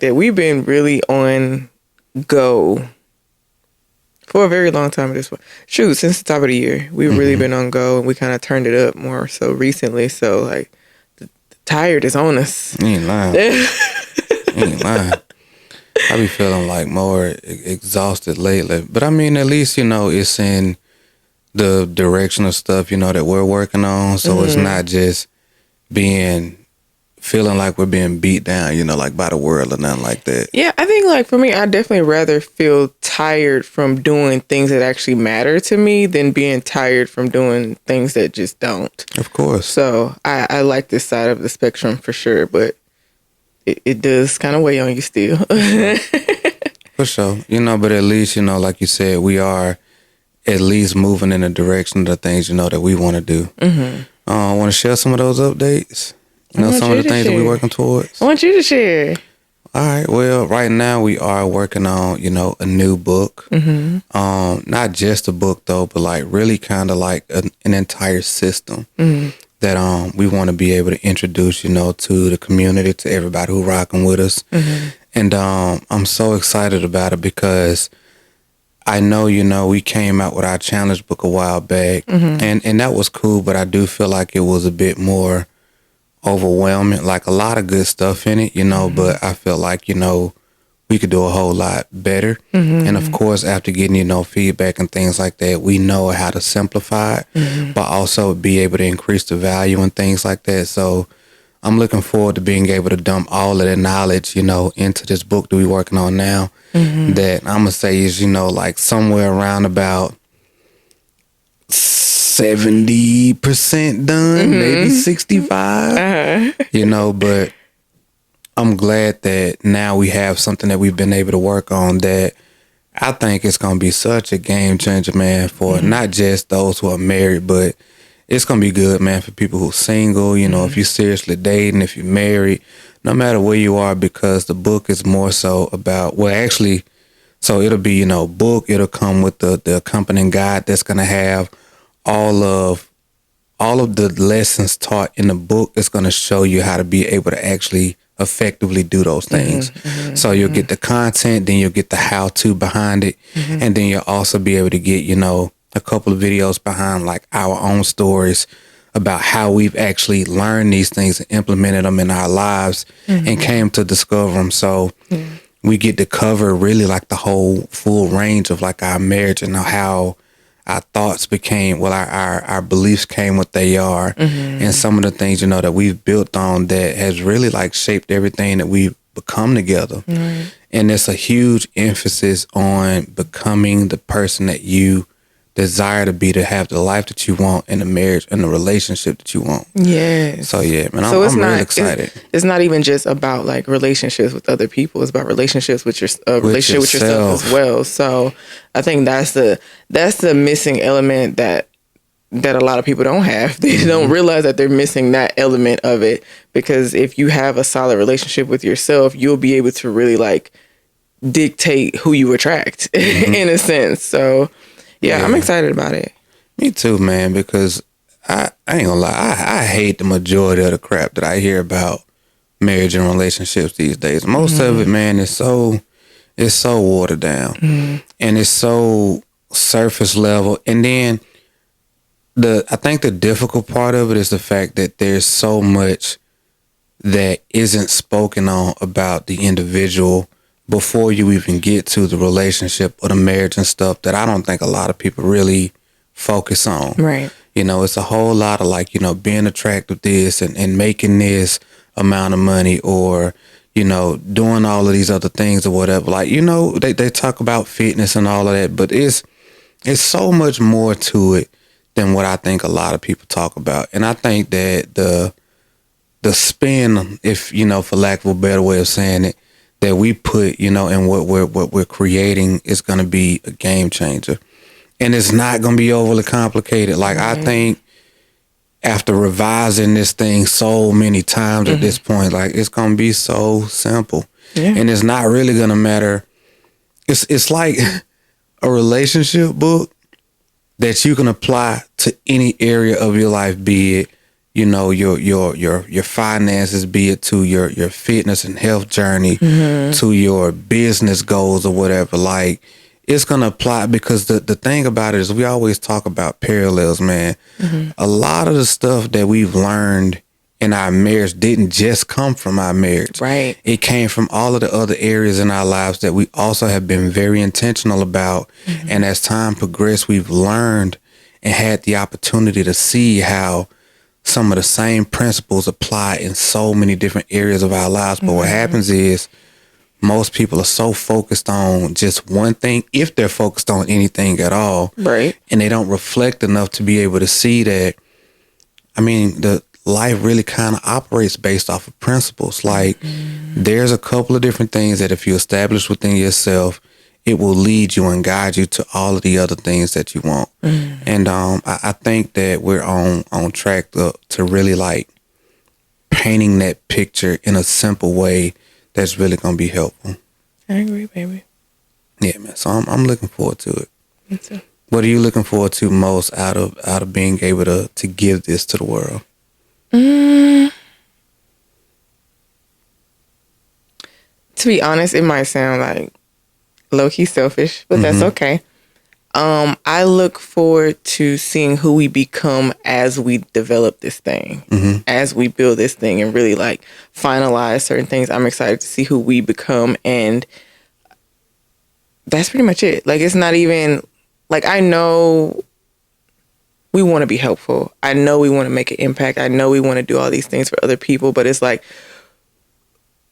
that we've been really on go for a very long time at this point. Shoot, since the top of the year, we've really been on go, and we kind of turned it up more so recently. So like, the tired is on us. You ain't lying. You ain't lying. I be feeling like more exhausted lately, but I mean, at least it's in the direction of stuff that we're working on. So it's not just feeling like we're being beat down, like by the world or nothing like that. Yeah, I think like for me, I definitely rather feel tired from doing things that actually matter to me than being tired from doing things that just don't. Of course. So I like this side of the spectrum for sure, but it does kind of weigh on you still. For sure. But at least, like you said, we are at least moving in the direction of the things, that we want to do. Want to share some of those updates? Some of the things that we're working towards? I want you to share. All right. Well, right now we are working on, a new book. Not just a book, though, but like really kind of like an entire system that we want to be able to introduce, to the community, to everybody who rocking with us. And I'm so excited about it because I know, we came out with our challenge book a while back, and that was cool, but I do feel like it was a bit more overwhelming, like a lot of good stuff in it, but I feel like, we could do a whole lot better. And of course, after getting, feedback and things like that, we know how to simplify it, but also be able to increase the value and things like that. So I'm looking forward to being able to dump all of that knowledge, into this book that we're working on now that I'm going to say is, like somewhere around about 70% done, maybe 65, but I'm glad that now we have something that we've been able to work on that I think it's going to be such a game changer, man, for not just those who are married, but it's going to be good, man, for people who are single, if you're seriously dating, if you're married, no matter where you are, because the book is more so about, so it'll be, book, it'll come with the accompanying guide that's going to have all of the lessons taught in the book. Is going to show you how to be able to actually effectively do those things. So you'll get the content, then you'll get the how-to behind it, and then you'll also be able to get, a couple of videos behind like our own stories about how we've actually learned these things and implemented them in our lives and came to discover them. So we get to cover really like the whole full range of like our marriage and how our thoughts became, our beliefs came what they are, and some of the things, that we've built on that has really like shaped everything that we've become together. And it's a huge emphasis on becoming the person that you desire to be, to have the life that you want in the marriage and the relationship that you want. Yes. So yeah, man, I'm really excited. It's not even just about like relationships with other people. It's about relationships with your relationship with yourself as well. So I think that's the missing element that a lot of people don't have. They don't realize that they're missing that element of it, because if you have a solid relationship with yourself, you'll be able to really like dictate who you attract in a sense. So yeah, I'm excited about it. Me too, man, because I ain't gonna lie, I hate the majority of the crap that I hear about marriage and relationships these days. Most of it, man, is so watered down and it's so surface level. And then I think the difficult part of it is the fact that there's so much that isn't spoken on about the individual before you even get to the relationship or the marriage and stuff, that I don't think a lot of people really focus on. Right. It's a whole lot of like, being attracted to this and making this amount of money, or, doing all of these other things or whatever. Like, they talk about fitness and all of that, but it's so much more to it than what I think a lot of people talk about. And I think that the spin, if, for lack of a better way of saying it, that we put, in what we're creating is going to be a game changer. And it's not going to be overly complicated. Like, I think after revising this thing so many times at this point, like, it's going to be so simple. Yeah. And it's not really going to matter. It's like a relationship book that you can apply to any area of your life, be it, you know, your finances, be it to your fitness and health journey, to your business goals or whatever. Like, it's gonna apply, because the thing about it is, we always talk about parallels, man. A lot of the stuff that we've learned in our marriage didn't just come from our marriage. Right. It came from all of the other areas in our lives that we also have been very intentional about. And as time progressed, we've learned and had the opportunity to see how some of the same principles apply in so many different areas of our lives. But what happens is, most people are so focused on just one thing, if they're focused on anything at all. Right. And they don't reflect enough to be able to see that, I mean, the life really kind of operates based off of principles. Like, there's a couple of different things that if you establish within yourself, it will lead you and guide you to all of the other things that you want. And I think that we're on track to really, like, painting that picture in a simple way that's really going to be helpful. I agree, baby. Yeah, man. So I'm looking forward to it. Me too. What are you looking forward to most out of being able to give this to the world? To be honest, it might sound like low-key selfish, but that's okay. I look forward to seeing who we become as we develop this thing, as we build this thing and really, like, finalize certain things. I'm excited to see who we become, and that's pretty much it. Like, it's not even, like, I know we want to be helpful. I know we want to make an impact. I know we want to do all these things for other people, but it's like,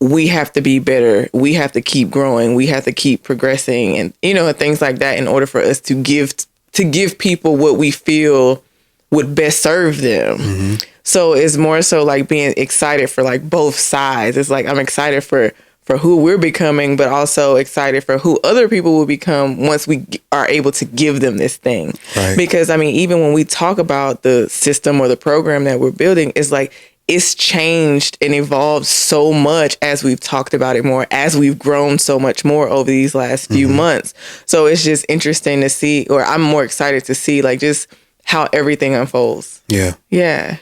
we have to be better. We have to keep growing. We have to keep progressing, and, you know, things like that in order for us to give people what we feel would best serve them. So it's more so like being excited for, like, both sides. It's like, I'm excited for who we're becoming, but also excited for who other people will become once we are able to give them this thing. Right. Because, I mean, even when we talk about the system or the program that we're building, it's like, it's changed and evolved so much as we've talked about it more, as we've grown so much more over these last few months. So it's just interesting to see, or I'm more excited to see, like, just how everything unfolds. Yeah. Yeah.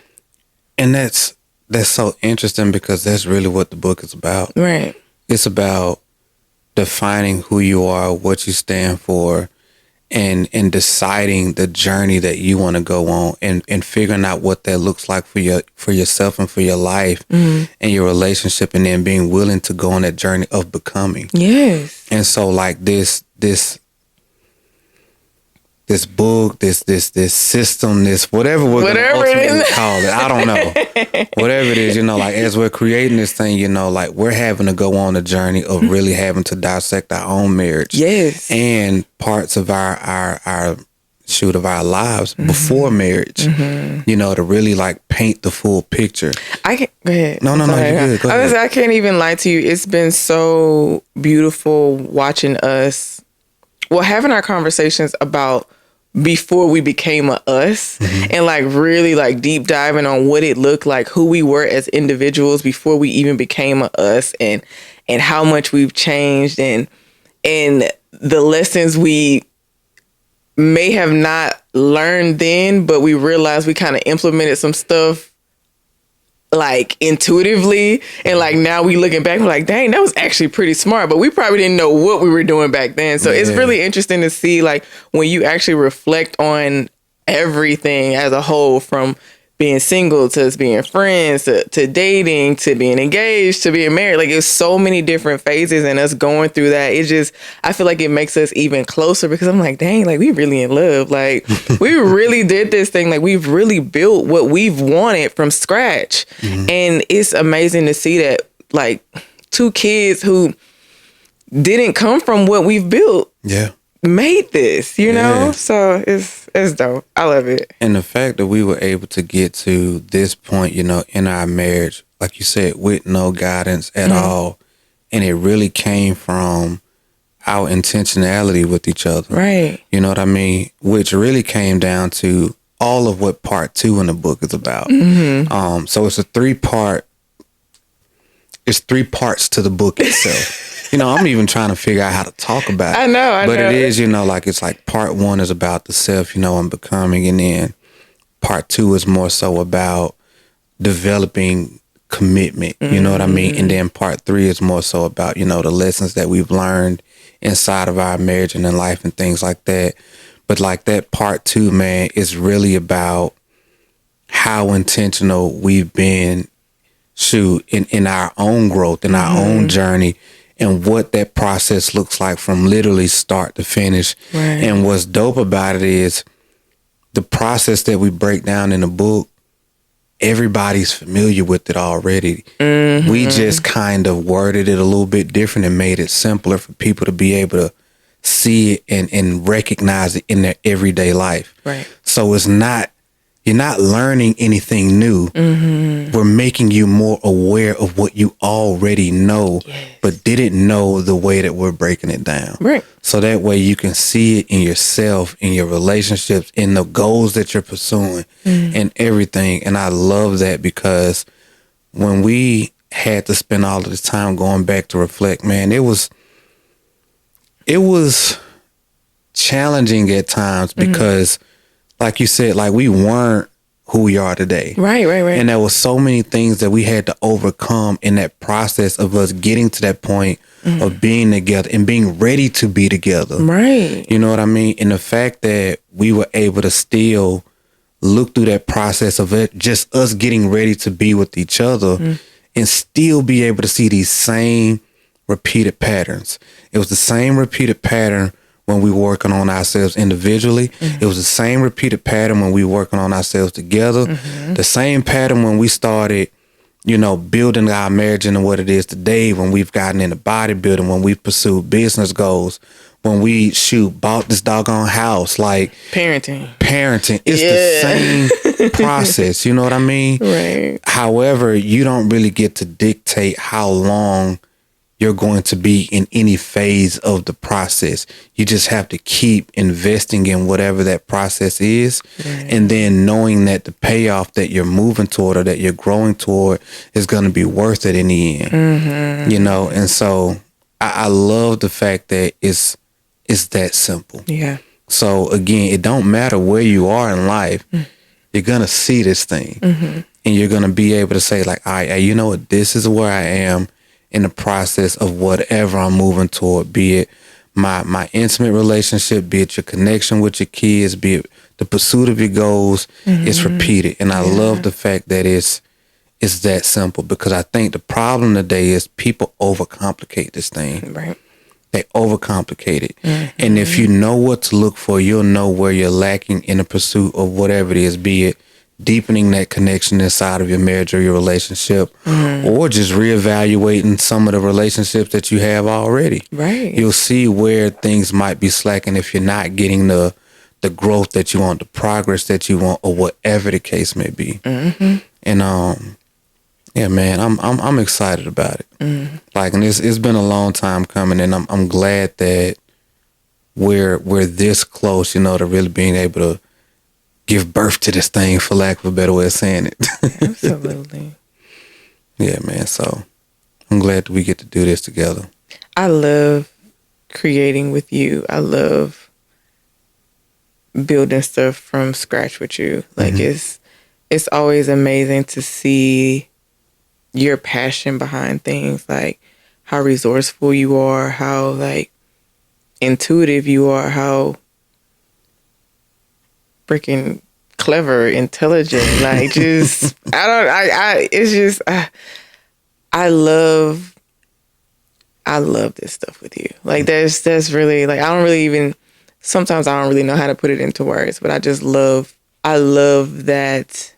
And that's so interesting, because that's really what the book is about. Right. It's about defining who you are, what you stand for, and deciding the journey that you want to go on, and figuring out what that looks like for yourself and for your life and your relationship, and then being willing to go on that journey of becoming. Yes. And so, like, this book, this system, this whatever we're going to ultimately call it, I don't know. Whatever it is, you know, like, as we're creating this thing, you know, like, we're having to go on a journey of really having to dissect our own marriage. Yes. And parts of our lives before marriage, you know, to really, like, paint the full picture. I can't, go ahead. No, you're good. Go ahead. I can't even lie to you. It's been so beautiful watching us, having our conversations about before we became a us, and, like, really, like, deep diving on what it looked like, who we were as individuals before we even became a us, and how much we've changed, and the lessons we may have not learned then, but we realized we kind of implemented some stuff, like, intuitively, and, like, now we looking back, we're like, dang, that was actually pretty smart, but we probably didn't know what we were doing back then. So it's really interesting to see, like, when you actually reflect on everything as a whole, from being single to being friends to dating to being engaged to being married. Like, it's so many different phases, and us going through that, it just, I feel like it makes us even closer, because I'm like, dang, like, we really in love. Like, we really did this thing. Like, we've really built what we've wanted from scratch. And it's amazing to see that, like, two kids who didn't come from what we've built made this, you know? So it's dope. I love it. And the fact that we were able to get to this point, you know, in our marriage, like you said, with no guidance at all, and it really came from our intentionality with each other. Right. You know what I mean? Which really came down to all of what part 2 in the book is about. So it's it's 3 parts to the book itself. You know, I'm even trying to figure out how to talk about it. I know. But it is, you know, like, it's like part 1 is about the self, you know, and becoming. And then part 2 is more so about developing commitment, you know what I mean? And then part 3 is more so about, you know, the lessons that we've learned inside of our marriage and in life and things like that. But like that part 2, man, is really about how intentional we've been in our own growth, in our own journey, and what that process looks like from literally start to finish. Right. And what's dope about it is the process that we break down in the book, everybody's familiar with it already. We just kind of worded it a little bit different and made it simpler for people to be able to see it and recognize it in their everyday life. Right. So you're not learning anything new. We're making you more aware of what you already know, but didn't know the way that we're breaking it down. Right. So that way you can see it in yourself, in your relationships, in the goals that you're pursuing, and everything. And I love that, because when we had to spend all of this time going back to reflect, man, it was challenging at times, because like you said, like we weren't who we are today. Right. And there was so many things that we had to overcome in that process of us getting to that point of being together and being ready to be together. Right. You know what I mean? And the fact that we were able to still look through that process of it, just us getting ready to be with each other, and still be able to see these same repeated patterns. It was the same repeated pattern when we were working on ourselves individually. It was the same repeated pattern when we were working on ourselves together. The same pattern when we started, you know, building our marriage into what it is today, when we've gotten into bodybuilding, when we've pursued business goals, when we bought this doggone house, like parenting. It's the same process. You know what I mean? Right. However, you don't really get to dictate how long you're going to be in any phase of the process. You just have to keep investing in whatever that process is. Right. And then knowing that the payoff that you're moving toward or that you're growing toward is going to be worth it in the end. You know, and so I love the fact that it's that simple. Yeah. So again, it don't matter where you are in life, you're going to see this thing, and you're going to be able to say like, all right, you know what, this is where I am in the process of whatever I'm moving toward, be it my intimate relationship, be it your connection with your kids, be it the pursuit of your goals. It's repeated. And I love the fact that it's that simple, because I think the problem today is people overcomplicate this thing. Right. They overcomplicate it. And if you know what to look for, you'll know where you're lacking in the pursuit of whatever it is, be it deepening that connection inside of your marriage or your relationship, or just reevaluating some of the relationships that you have already. Right. You'll see where things might be slacking if you're not getting the growth that you want, the progress that you want, or whatever the case may be. And yeah, man, I'm excited about it. Like, and it's been a long time coming, and I'm glad that we're this close, you know, to really being able to give birth to this thing, for lack of a better way of saying it. Absolutely. Yeah, man. So I'm glad that we get to do this together. I love creating with you. I love building stuff from scratch with you. Like it's always amazing to see your passion behind things, like how resourceful you are, how like intuitive you are, how freaking clever, intelligent, like just I love this stuff with you. Like that's really, like, sometimes I don't really know how to put it into words, but I love that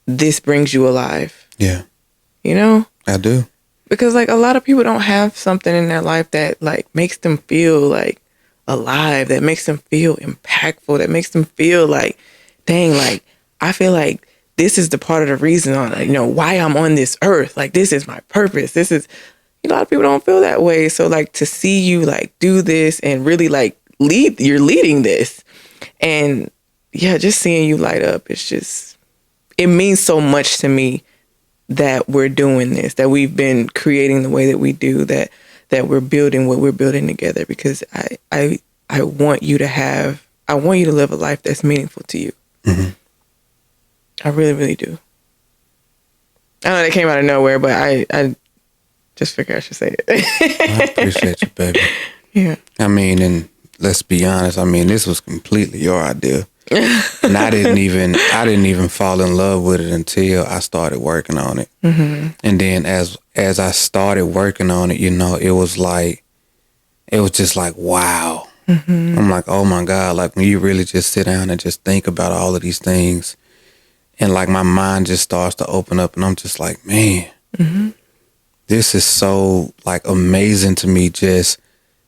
this brings you alive. Yeah. You know? I do. Because like a lot of people don't have something in their life that like makes them feel like alive, that makes them feel impactful, that makes them feel like, dang, like I feel like this is the part of the reason on, you know, why I'm on this earth. Like this is my purpose. This is, a lot of people don't feel that way. So like to see you like do this and really like you're leading this, and yeah, just seeing you light up, it means so much to me that we're doing this, that we've been creating the way that we do, that we're building what we're building together, because I want you to live a life that's meaningful to you. I really, really do. I know that came out of nowhere, but I just figured I should say it. I appreciate you, baby. Yeah. I mean, and let's be honest. I mean, this was completely your idea, and I didn't even fall in love with it until I started working on it. Mm-hmm. And then as I started working on it, you know, it was just like, wow. Mm-hmm. I'm like, oh my God, like when you really just sit down and just think about all of these things, and like my mind just starts to open up, and I'm just like, man, mm-hmm. This is so like amazing to me, just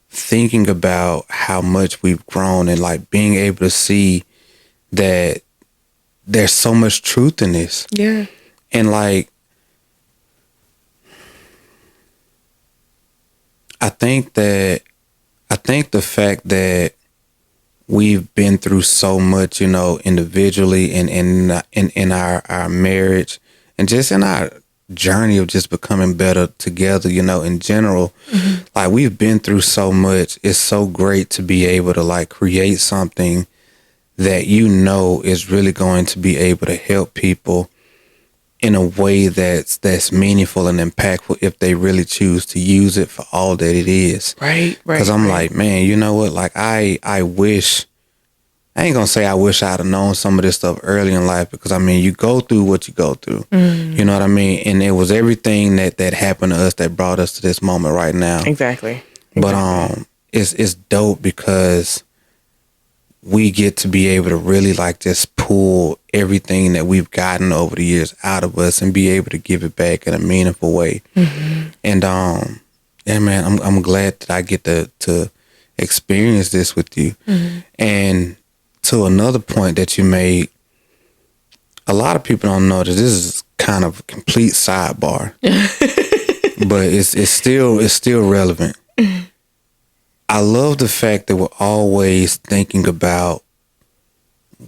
thinking about how much we've grown and like being able to see that there's so much truth in this. Yeah. And like, I think the fact that we've been through so much, you know, individually and in our marriage and just in our journey of just becoming better together, you know, in general, mm-hmm. like we've been through so much. It's so great to be able to like create something that, you know, is really going to be able to help people in a way that's meaningful and impactful if they really choose to use it for all that it is. Right. Because I'm like, man, you know what? Like I wish, I ain't gonna say I wish I'd have known some of this stuff early in life, because I mean, you go through what you go through. Mm. You know what I mean? And it was everything that happened to us that brought us to this moment right now. Exactly. But it's dope because we get to be able to really like just pull everything that we've gotten over the years out of us and be able to give it back in a meaningful way. Mm-hmm. And yeah, man, I'm glad that I get to experience this with you. Mm-hmm. And to another point that you made, a lot of people don't know that this is kind of a complete sidebar, but it's still relevant. I love the fact that we're always thinking about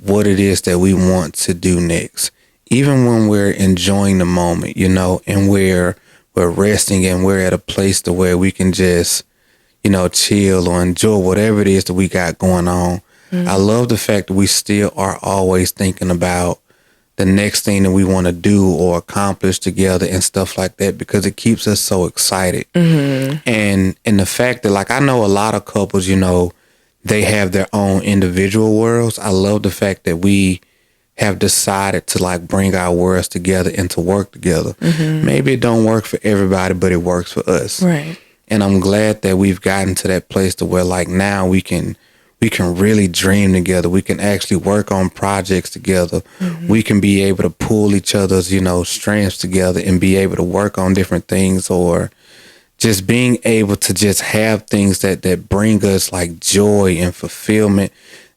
what it is that we want to do next, even when we're enjoying the moment, you know, and we're resting and we're at a place to where we can just, you know, chill or enjoy whatever it is that we got going on. Mm-hmm. I love the fact that we still are always thinking about the next thing that we want to do or accomplish together and stuff like that, because it keeps us so excited. Mm-hmm. And the fact that, like, I know a lot of couples, you know, they have their own individual worlds. I love the fact that we have decided to like bring our worlds together and to work together. Mm-hmm. Maybe it don't work for everybody, but it works for us. Right. And I'm glad that we've gotten to that place to where like now we can really dream together. We can actually work on projects together. Mm-hmm. We can be able to pull each other's, you know, strengths together and be able to work on different things, or just being able to just have things that bring us like joy and fulfillment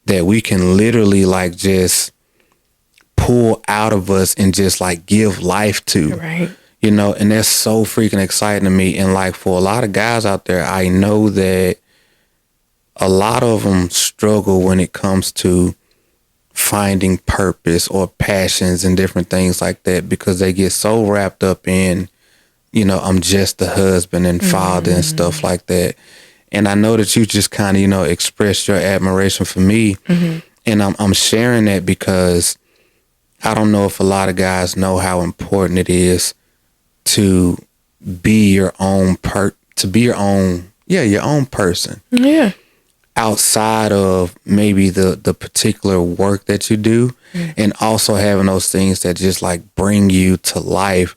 that we can literally like just pull out of us and just like give life to. Right. You know, and that's so freaking exciting to me. And like for a lot of guys out there, I know that a lot of them struggle when it comes to finding purpose or passions and different things like that, because they get so wrapped up in, you know, I'm just the husband and father and stuff like that. And I know that you just kind of, you know, expressed your admiration for me. Mm-hmm. And I'm sharing that because I don't know if a lot of guys know how important it is to be your own your own person. Yeah. Outside of maybe the particular work that you do, and also having those things that just like bring you to life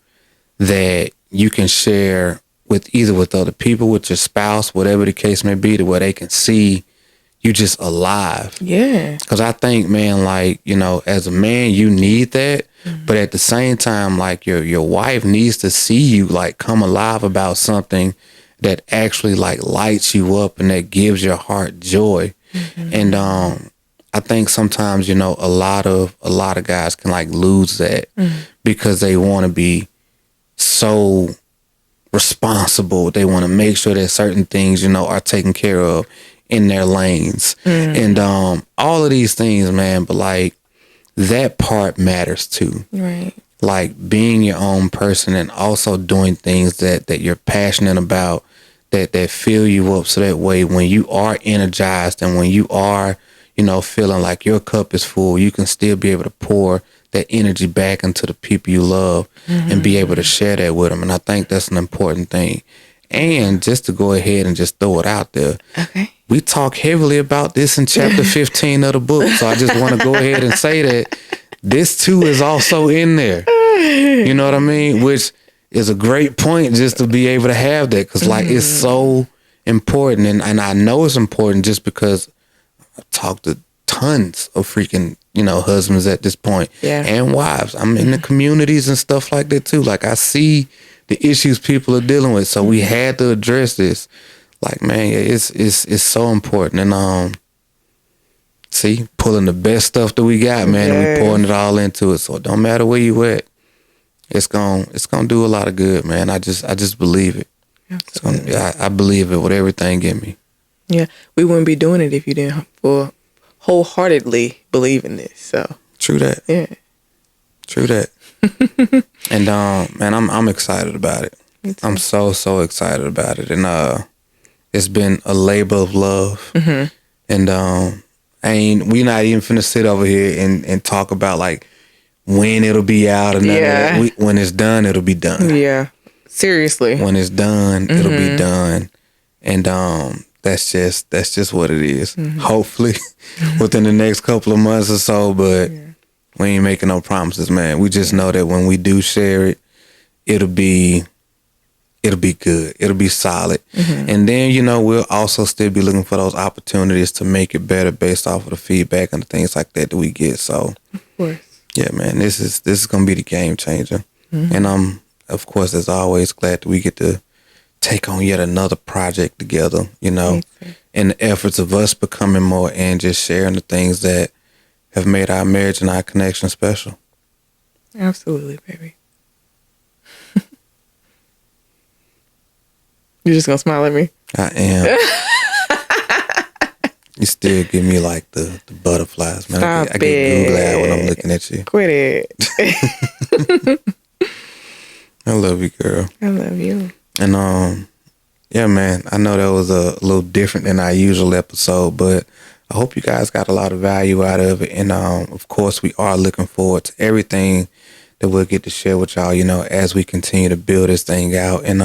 that you can share with other people, with your spouse, whatever the case may be, to where they can see you just alive. Yeah. Because I think, man, like, you know, as a man, you need that. Mm-hmm. But at the same time, like your wife needs to see you like come alive about something that actually like lights you up and that gives your heart joy. Mm-hmm. And I think sometimes, you know, a lot of guys can like lose that because they want to be so responsible. They want to make sure that certain things, you know, are taken care of in their lanes. And all of these things, man, but like that part matters too. Right. Like being your own person and also doing things that you're passionate about, that fill you up, so that way when you are energized and when you are, you know, feeling like your cup is full, you can still be able to pour that energy back into the people you love and be able to share that with them. And I think that's an important thing. And just to go ahead and just throw it out there. Okay. We talk heavily about this in chapter 15 of the book. So I just want to go ahead and say that this too is also in there. You know what I mean? Which is a great point just to be able to have that. Because like it's so important. And I know it's important just because I've talked to tons of freaking, husbands at this point. Yeah. And wives. I'm in the communities and stuff like that too. Like I see the issues people are dealing with. So we had to address this. Like, man, it's so important. And see, pulling the best stuff that we got, man, and we pouring it all into it. So it don't matter where you at. It's gonna do a lot of good, man. I just believe it. I believe it with everything in me. Yeah. We wouldn't be doing it if you didn't wholeheartedly believe in this. So true that. Yeah. True that. And man, I'm excited about it. I'm so excited about it. And it's been a labor of love. And we not even finna sit over here and talk about like when it'll be out and when it's done, it'll be done. Yeah. Seriously. When it's done, it'll be done. And that's just what it is. Hopefully within the next couple of months or so, but we ain't making no promises, man. We just know that when we do share it, it'll be good. It'll be solid. And then, we'll also still be looking for those opportunities to make it better based off of the feedback and the things like that we get. So, of course. Yeah, man, this is going to be the game changer. And I'm, of course, as always, glad that we get to take on yet another project together, in the efforts of us becoming more and just sharing the things that have made our marriage and our connection special. Absolutely, baby. You just gonna smile at me? I am. You still give me like the butterflies, man. I get googly eyed when I'm looking at you. Quit it. I love you, girl. I love you. And yeah, man, I know that was a little different than our usual episode, but I hope you guys got a lot of value out of it. And of course, we are looking forward to everything that we'll get to share with y'all, as we continue to build this thing out. And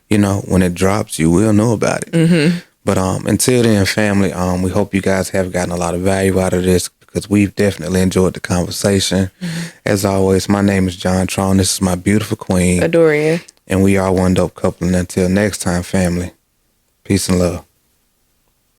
when it drops, you will know about it. But until then, family, we hope you guys have gotten a lot of value out of this because we've definitely enjoyed the conversation. As always, my name is John Tron. This is my beautiful queen, Adoria. And we are One Dope Couple. And until next time, family, peace and love.